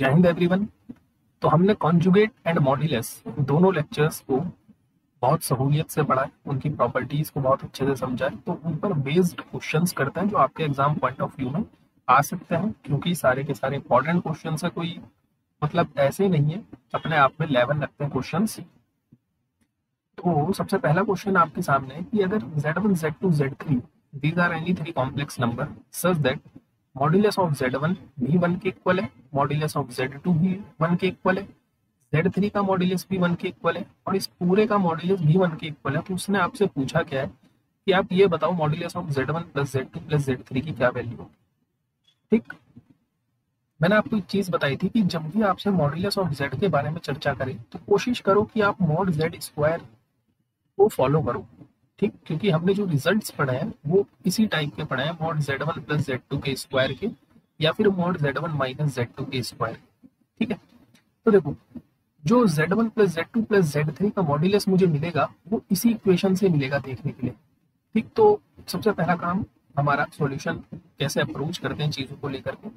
जय हिंद एवरीवन। तो हमने कॉन्जुगेट एंड मॉड्यूलस दोनों लेक्चर्स को बहुत सहूलियत से पढ़ा है, उनकी प्रॉपर्टीज को बहुत अच्छे से समझा है। तो उन पर बेस्ड क्वेश्चंस करते हैं जो आपके एग्जाम पॉइंट ऑफ व्यू में आ सकते हैं, क्योंकि सारे के सारे इंपॉर्टेंट क्वेश्चन है। कोई मतलब ऐसे नहीं है, अपने आप में लेवल रखते हैं क्वेश्चंस। तो सबसे पहला क्वेश्चन आपके सामने है कि अगर Z1, Z2, Z3 these are any three complex number such that modulus of Z1 भी 1 के इक्वल है, मॉड्यूलस ऑफ Z2 भी 1 के इक्वल है, Z3 का मॉड्यूलस भी 1 के इक्वल है और इस पूरे का मॉड्यूलस भी 1 के इक्वल है। तो उसने आपसे पूछा क्या है कि आप ये बताओ modulus of Z1 plus Z2 plus Z3 की क्या वैल्यू होगी। ठीक, मैंने आपको एक चीज बताई थी कि जब भी आपसे मॉड्यूलस ऑफ Z के बारे में चर्चा करें तो कोशिश करो कि आप मॉड Z स्क्वायर को फॉलो करो। ठीक, क्योंकि हमने जो रिजल्ट्स पढ़े हैं वो इसी टाइप के पढ़े हैं, मॉड Z1 प्लस Z2 के स्क्वायर के या फिर मॉड Z1 माइनस Z2 के स्क्वायर। ठीक है, तो देखो जो Z1 plus Z2 plus Z3 का मॉड्यूलस मुझे मिलेगा वो इसी इक्वेशन से मिलेगा देखने के लिए। ठीक, तो सबसे पहला काम हमारा सॉल्यूशन कैसे अप्रोच करते हैं चीजों को लेकर के।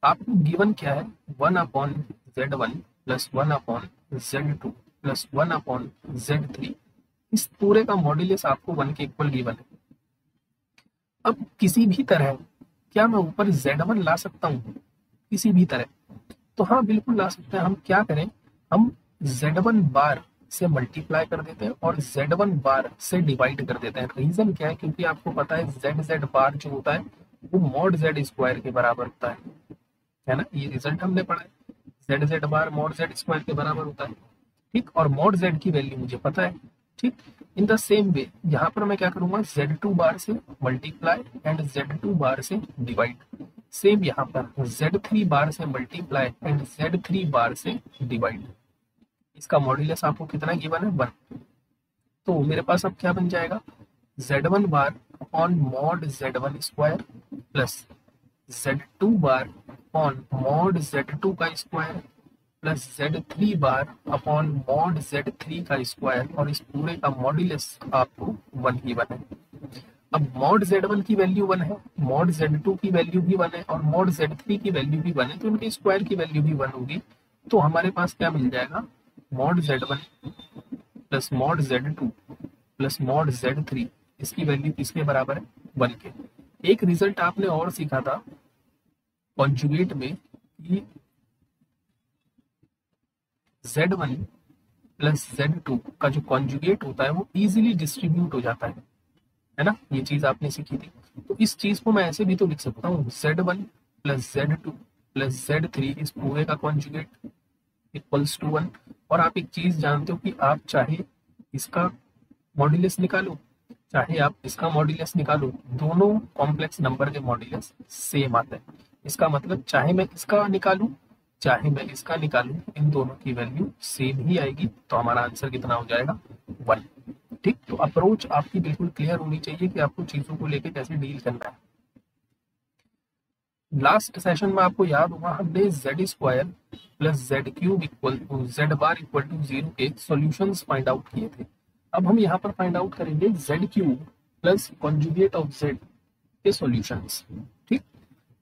आपको गिवन क्या है, 1/Z1 plus 1/Z2 plus 1/Z3, इस पूरे का मॉड्यूलस आपको 1 के इक्वल गिवन है। अब किसी भी तरह क्या मैं ऊपर Z1 ला सकता हूँ? किसी भी तरह तो हाँ बिल्कुल ला सकते हैं। हम क्या करें, हम Z1 बार से मल्टीप्लाई कर देते हैं और Z1 बार से डिवाइड कर देते हैं। रीजन क्या है, क्योंकि आपको पता है ZZ बार जो होता है वो मॉड Z स्क्वायर के बराबर होता है ना। ये रिजल्ट हमने पढ़ा है, ZZ बार मॉड Z स्क्वायर के बराबर होता है। ठीक, और मॉड Z की वैल्यू मुझे पता है। ठीक, इन द सेम वे यहाँ पर मैं क्या करूंगा, Z2 बार से मल्टीप्लाई एंड Z2 बार से डिवाइड। सेम यहाँ पर Z3 बार से मल्टीप्लाई एंड Z3 बार से डिवाइड। इसका मॉड्यूलस आपको कितना गिवन है, 1। तो मेरे पास अब क्या बन जाएगा, Z1 bar upon mod Z1 square plus Z2 bar upon mod Z2 का square plus Z3 bar upon mod Z3 का स्क्वायर और इस पूरे का मॉड्यूलस आपको 1 गिवन है। अब मॉड Z1 की वैल्यू 1 है, मॉड Z2 की वैल्यू भी 1 है और मॉड Z3 की वैल्यू भी 1 है, तो उनके स्क्वायर की वैल्यू भी 1 होगी। तो हमारे पास क्या मिल जाएगा, mod Z1 plus mod Z2 plus mod Z3, इसकी वैल्यू किसके बराबर है, 1 के। एक रिजल्ट आपने और सीखा था कॉन्जुगेट में कि Z1 प्लस Z2 का जो कॉन्जुगेट होता है वो इजीली डिस्ट्रीब्यूट हो जाता है ना। ये चीज आपने सीखी थी। तो इस चीज को मैं ऐसे भी तो लिख सकता हूँ, Z1 plus Z2 plus Z3 इस पूरे का कॉन्जुगेट इक्वल्स टू 1। और आप एक चीज जानते हो कि आप चाहे इसका मॉड्यूलस निकालो चाहे आप इसका मॉड्यूलस निकालो, दोनों कॉम्प्लेक्स नंबर के मॉड्यूलस सेम आते हैं। इसका मतलब चाहे मैं इसका निकालूं चाहे मैं इसका निकालूं, इन दोनों की वैल्यू सेम ही आएगी। तो हमारा आंसर कितना हो जाएगा, 1। ठीक, तो अप्रोच आपकी बिल्कुल क्लियर होनी चाहिए कि आपको चीजों को लेकर कैसे डील करना है। लास्ट सेशन में आपको याद होगा हमने Z square plus Z cube equal to Z bar equal to 0 के सॉल्यूशंस फाइंड आउट किए थे। अब हम यहाँ पर फाइंड आउट करेंगे Z cube plus conjugate of Z के सॉल्यूशंस। ठीक,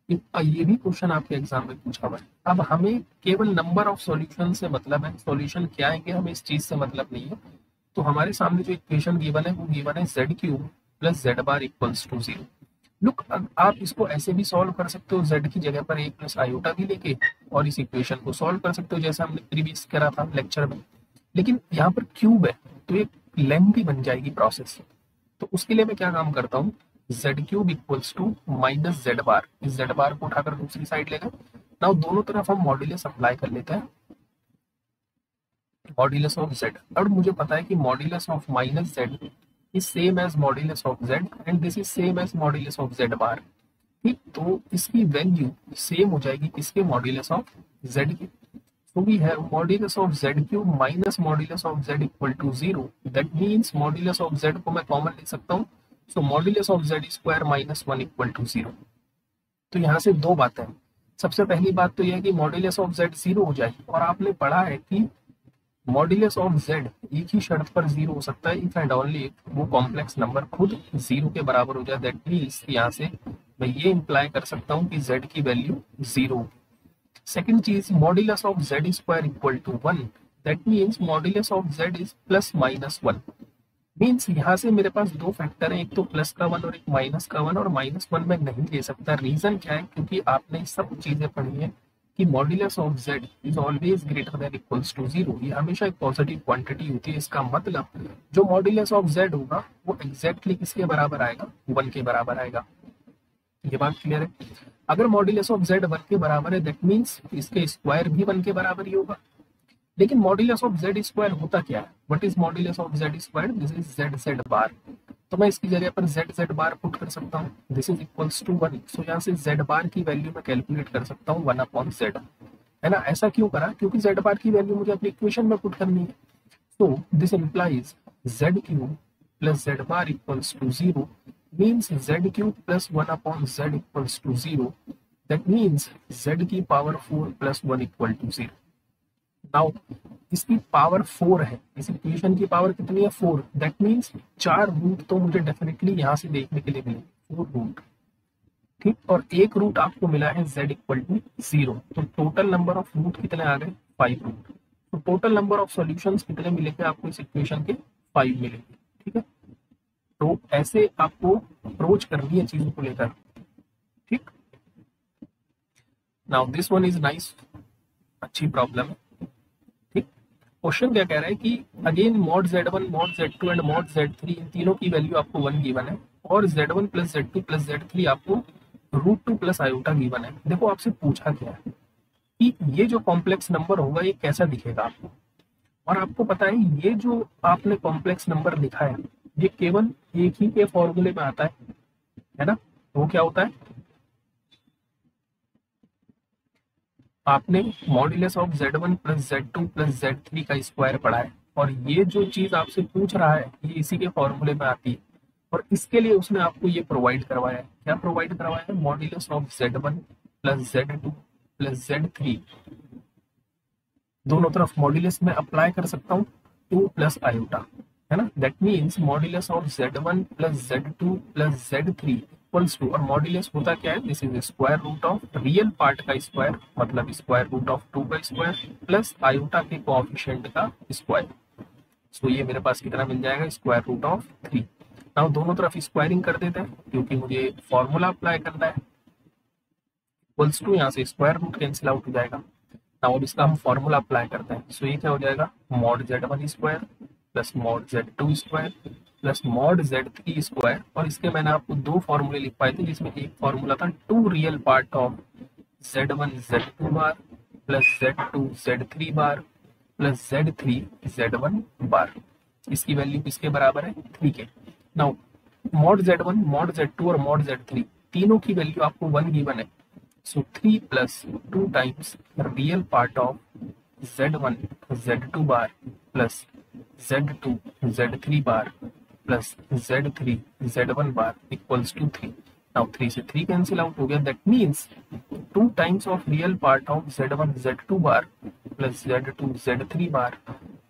ये भी क्वेश्चन आपके एग्जाम में पूछा हुआ है। अब हमें केवल नंबर ऑफ सॉल्यूशन से मतलब है, सॉल्यूशन क्या आएंगे हमें इस चीज से मतलब नहीं है। तो हमारे सामने जो इक्वेशन गिवन है वो गिवन है Z cube plus Z bar equals to 0। Look, आप इसको ऐसे भी सॉल्व कर सकते हो, Z की जगह पर 1 प्लस आयोटा भी लेके और इस इक्वेशन को सॉल्व कर सकते हो जैसा हमने प्रीवियस करा था लेक्चर में। लेकिन यहाँ पर क्यूब है तो एक लेंथी बन जाएगी प्रोसेस। तो उसके लिए मैं क्या काम करता हूँ, Z cube equals to minus Z bar, इस Z बार को उठाकर दूसरी साइड ले गए। नाउ दोनों तरफ हम मॉड्यूलस अप्लाई कर लेते हैं, मॉड्यूलस ऑफ Z। और मुझे पता है कि modulus of minus Z is same as modulus of Z and this is same as modulus of Z bar. ठीक, तो इसकी वैल्यू सेम हो जाएगी किसके, मॉड्यूलस ऑफ Z की। So we have modulus of Z cube minus modulus of Z equal to 0. That means modulus of Z को मैं common ले सकता हूँ। So modulus of Z square minus 1 equal to 0. तो यहाँ से दो बातें हैं। सबसे पहली बात तो यह है कि modulus of Z 0 हो जाए, और आपने पढ़ा है कि modulus of Z एक ही शर्त पर 0 हो सकता है, इफ एंड ओनली इफ वो कॉम्प्लेक्स नंबर खुद 0 के बराबर हो जाए। दैट मीन्स यहाँ से मैं ये इंप्लाई कर सकता हूँ कि Z की वैल्यू 0 होगी। सेकंड चीज, modulus of Z square equal to 1, that means modulus of Z is plus minus 1। Means यहाँ से मेरे पास दो फैक्टर है, एक तो प्लस का 1 और एक माइनस का 1, और -1 में नहीं ले सकता। रीजन क्या है? क्योंकि आपने सब चीजें पढ़ी है कि modulus of Z is always greater than equals to 0। ये हमेशा एक पॉजिटिव क्वांटिटी होती है। इसका मतलब जो मॉड्यूलस ऑफ जेड होगा वो एग्जैक्टली किसके बराबर आएगा? 1 के बराबर आएगा। ये बात क्लियर है? अगर मॉड्यूलस ऑफ जेड 1 के बराबर है, दैट मीन्स इसके स्क्वायर भी 1 के बराबर ही होगा। लेकिन मॉड्यूलस ऑफ जेड स्क्वायर होता क्या है? What is modulus of Z square? This is z z bar. तो मैं इसकी जगह पर जेड जेड बार पुट कर सकता हूँ। This is equals to 1। So यहाँ से जेड बार की वैल्यू मैं कैलकुलेट कर सकता हूँ 1 अपॉन जेड, है ना। ऐसा क्यों करा? क्योंकि जेड बार की वैल्यू मुझे अपनी इक्वेशन में पुट करनी है। So this implies z cube plus z bar equals to 0, means z cube plus 1 upon z equals to 0। That means z की power 4 plus 1 equal to 0। Now इसकी पावर 4 है, इस इक्वेशन की पावर कितनी है? 4। दैट मीन्स 4 रूट तो मुझे definitely यहाँ से देखने के लिए मिलेंगे, 4 रूट, ठीक। और एक रूट आपको मिला है z इक्वल टू 0। तो टोटल नंबर ऑफ रूट कितने आ गए? 5 रूट। तो टोटल नंबर ऑफ सॉल्यूशंस कितने मिलेंगे आपको इस इक्वेशन के? 5 मिलेंगे, ठीक है। तो ऐसे आपको अप्रोच करनी है चीजों को लेकर, ठीक। Now this one is nice, अच्छी प्रॉब्लम है, ठीक। क्वेश्चन क्या कह रहा है कि again mod z1 mod z2 and mod z3, इन तीनों की वैल्यू आपको 1 गिवन है, और z1 plus z2 plus z3 आपको √2 प्लस आयोटा गिवन है। देखो आपसे पूछा क्या है कि ये जो कॉम्प्लेक्स नंबर होगा ये कैसा दिखेगा आपको, और आपको पता है ये जो आपने कॉम्प्लेक्स नंबर लिखा है ये केवल एक ही के फॉर्मूले में आता है ना। वो क्या होता है? आपने modulus of z1 plus z2 plus z3 का स्क्वायर पढ़ा है, और ये जो चीज आपसे पूछ रहा है ये इसी के फॉर्मूले में आती है, और इसके लिए उसने आपको ये प्रोवाइड करवाया है। क्या प्रोवाइड करवाया है? Modulus of z1 plus z2 plus z3, दोनों तरफ मॉड्यूलस में अप्लाई कर सकता हूँ 2 प्लस आयोटा, है ना। That means modulus of z1 plus z2 plus z3 equals to, और मॉड्यूलस होता क्या है? This is square root of real part का स्क्वायर, मतलब स्क्वायर रूट ऑफ 2 का स्क्वायर प्लस आयोटा के कोएफिशिएंट का स्क्वायर। सो ये मेरे पास कितना मिल जाएगा? Square root of 3। नाउ दोनों तरफ स्क्वायरिंग कर देते हैं क्योंकि मुझे फॉर्मूला अप्लाई करना है। इक्वल्स टू, यहाँ से स्क्वायर रूट कैंसिल आउट हो जाएगा। नाउ अब इसका हम फॉर्मूला अप्लाई करते हैं। सो ये क्या हो जाएगा? Mod z1 square plus mod z2 square plus mod z3 square, और इसके मैंने आपको दो फॉर्मूले लिख पाए थे, जिसमें एक फॉर्मूला था 2 real part of z1 z2 bar plus z2 z3 bar plus z3 z1 बार। इसकी वैल्यू किसके बराबर है? 3 के। Now mod z1 mod z2 और मॉड z3 तीनों की वैल्यू आपको 1 गिवन है। So 3 plus 2 times real part of Z1 Z2 bar plus Z2 Z3 bar plus Z3 Z1 bar equals to 3. Now 3 से 3 cancel out हो गया. That means 2 times of real part of Z1 Z2 bar plus Z2 Z3 bar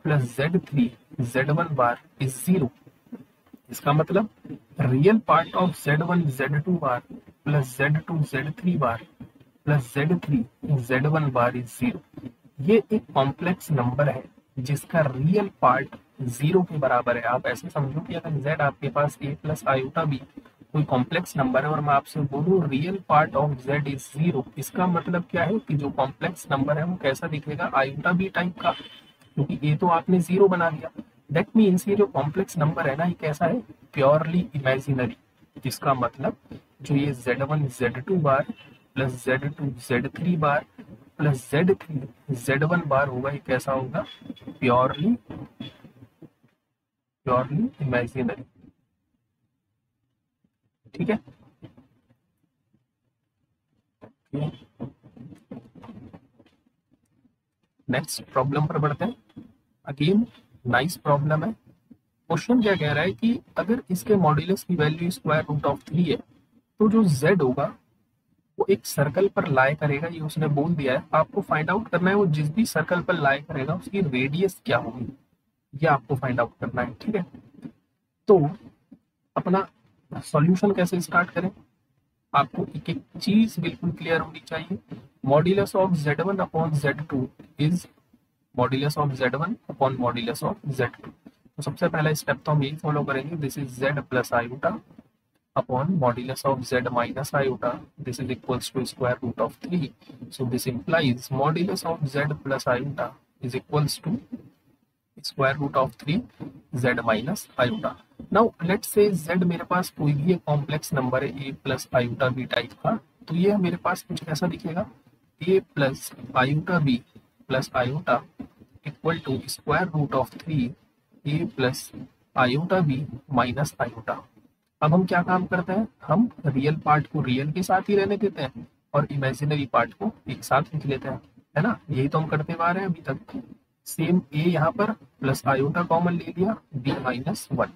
plus Z3 Z1 bar is 0. इसका मतलब real part of Z1 Z2 bar plus Z2 Z3 bar plus Z3 Z1 bar is 0। ये एक complex number है जिसका real part 0 के बराबर है। आप ऐसे समझो कि अगर Z आपके पास a प्लस आयोटा भी कोई कॉम्प्लेक्स नंबर है और मैं आपसे बोलूं real part of Z is 0, इसका मतलब क्या है कि जो कॉम्प्लेक्स नंबर है वो कैसा दिखेगा? आयोटा बी टाइप का, क्योंकि a तो आपने 0 बना दिया। दैट मीन्स ये जो कॉम्प्लेक्स नंबर है ना, ये कैसा है? Purely imaginary. जिसका मतलब जो ये Z1 Z2 बार प्लस Z2 Z3 बार प्लस Z3 Z1 बार होगा, ये कैसा होगा? प्योरली इमेजिनरी, ठीक है। नेक्स्ट प्रॉब्लम पर बढ़ते हैं। अगेन नाइस प्रॉब्लम है। क्वेश्चन क्या कह रहा है कि अगर इसके मॉड्यूलस की वैल्यू स्क्वायर रूट ऑफ 3 है, तो जो z होगा वो एक सर्कल पर लाई करेगा, ये उसने बोल दिया है। आपको फाइंड आउट करना है वो जिस भी सर्कल पर लाई करेगा उसकी रेडियस क्या होगी, ये आपको फाइंड आउट करना है, ठीक है। तो अपना सॉल्यूशन कैसे स्टार्ट करें? आपको एक एक चीज बिल्कुल क्लियर होनी चाहिए। Modulus of Z1 upon Z2 is modulus of Z1 upon modulus of Z2। तो सबसे पहला स्टेप तो हम यही फॉलो करेंगे, this is Z plus iota upon modulus of Z minus iota, this is equals to square root of 3। So this implies modulus of Z plus iota is equals to square root of 3 Z minus iota. Now let's say Z मेरे पास कोई भी एक complex number है a plus iota b type का, तो ये मेरे पास कुछ ऐसा दिखेगा, a plus iota b plus iota equal to square root of 3 a plus iota b minus iota. अब हम क्या काम करते हैं, हम रियल पार्ट को रियल के साथ ही रहने देते हैं और इमेजिनरी पार्ट को एक साथ लिख लेते हैं, है ना। यही तो हम करते आ रहे हैं अभी तक। सेम a यहाँ पर प्लस आयोटा कॉमन ले लिया, b माइनस 1।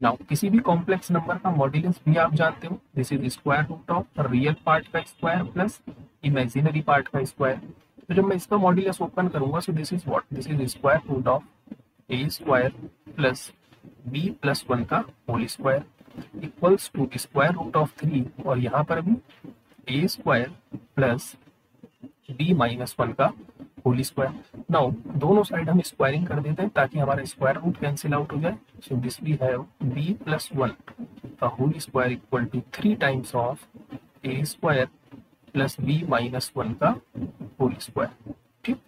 नाउ किसी भी कॉम्प्लेक्स नंबर का मॉड्यूलस भी आप जानते हो, this is square root of real part का स्क्वायर प्लस इमेजिनरी पार्ट का स्क्वायर। तो जब मैं इसका मॉड्यूलस ओपन करूंगा, so this is what, this is square root of a square plus b plus 1 का whole square equals to square root of 3, और यहाँ पर भी a square plus b minus 1 का होल स्क्वायर। नाउ दोनों side हम squaring कर देते हैं ताकि हमारा स्क्वायर रूट कैंसिल आउट हो जाए। So this we have b plus 1 का whole square equal to 3 times of a square plus b minus 1 का होल स्क्वायर। ठीक,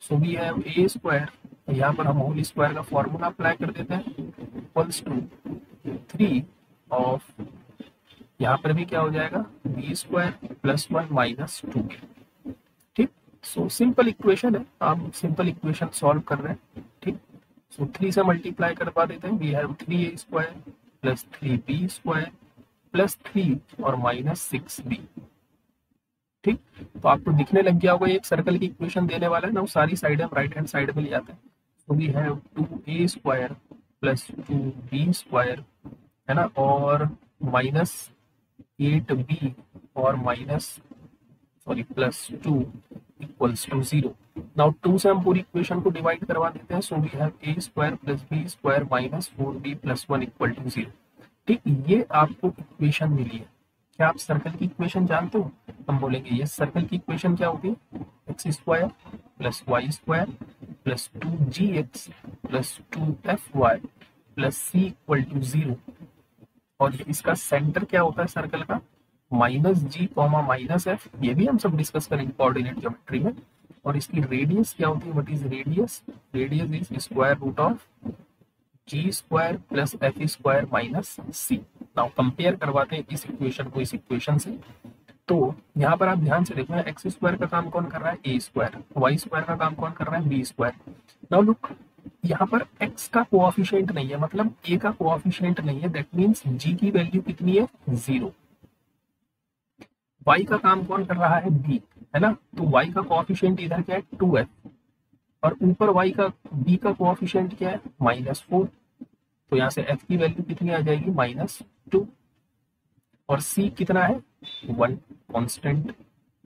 so we have a square, यहाँ पर हम होल स्क्वायर का फॉर्मूला अप्लाई कर देते हैं, इक्वल्स टू 3 ऑफ, यहाँ पर भी क्या हो जाएगा, b स्क्वायर प्लस 1 माइनस 2। ठीक, सो सिंपल इक्वेशन है, आप सिंपल इक्वेशन सॉल्व कर रहे हैं। ठीक, सो 3 से मल्टीप्लाई करवा देते हैं, we have 3a square plus 3b square plus 3 और माइनस 6b। ठीक, तो आपको दिखने लग गया होगा एक सर्कल की इक्वेशन देने वाला है ना, सारी साइड हम राइट हैंड साइड में ले जाते हैं। तो we have 2a square plus 2b square, है ना, और माइनस 8b और minus plus 2 equals to 0। Now 2 से हम पूरी इक्वेशन को डिवाइड करवा देते हैं, so we have a square plus b square minus 4b plus 1 equal to 0। ठीक, ये आपको इक्वेशन मिली है। क्या आप सर्कल की इक्वेशन जानते हो? हम बोलेंगे ये सर्कल की इक्वेशन क्या होगी, x square plus y square plus 2gx प्लस 2fy plus c equal to 0, और इसका सेंटर क्या होता है सर्कल का, minus g comma minus f. ये भी हम सब डिस्कस करेंगे कोऑर्डिनेट ज्योमेट्री में। और इसकी रेडियस क्या होती है, what is radius, radius is square root of g square plus f square minus c. Now compare करवाते हैं इस इक्वेशन को इस इक्वेशन से। तो यहाँ पर आप ध्यान से देखो, एक्स स्क्वायर का काम कौन कर रहा है, ए स्क्वायर, वाई स्क्वायर का काम कौन कर रहा है, बी स्क्वायर। नाउ लुक, यहाँ पर x का कोऑफिशिएंट नहीं है, मतलब a का कोऑफिशिएंट नहीं है, दैट मींस g की वैल्यू कितनी है, 0। y का काम कौन कर रहा है, b, है ना, तो y का कोऑफिशिएंट इधर क्या है, 2f, और ऊपर b का कोऑफिशिएंट क्या है, -4। तो यहाँ से f की वैल्यू कितनी आ जाएगी, -2, और c कितना है, 1 कांस्टेंट।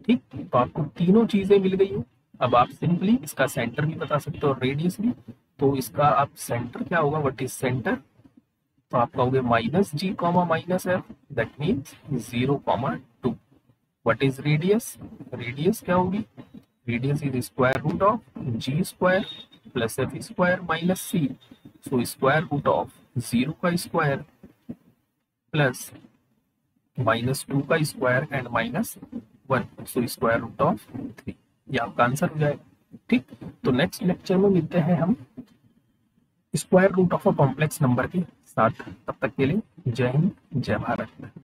ठीक, तो आपको तीनों चीजें मिल गई है। अब आप सिंपली इसका सेंटर भी बता सकते हो और रेडियस भी। तो इसका आप सेंटर क्या होगा, व्हाट इज सेंटर, तो आप कहोगे minus g comma minus f, that means 0,2। What is radius, radius क्या होगी, radius is square root of g square plus f square minus c. So square root of 0 का square plus -2 का square and -1, so square root of 3। ये आपका answer हो जाएगा। ठीक, तो नेक्स्ट लेक्चर में मिलते हैं हम square root of a complex number के साथ। तब तक के लिए जय हिंद, जय भारत।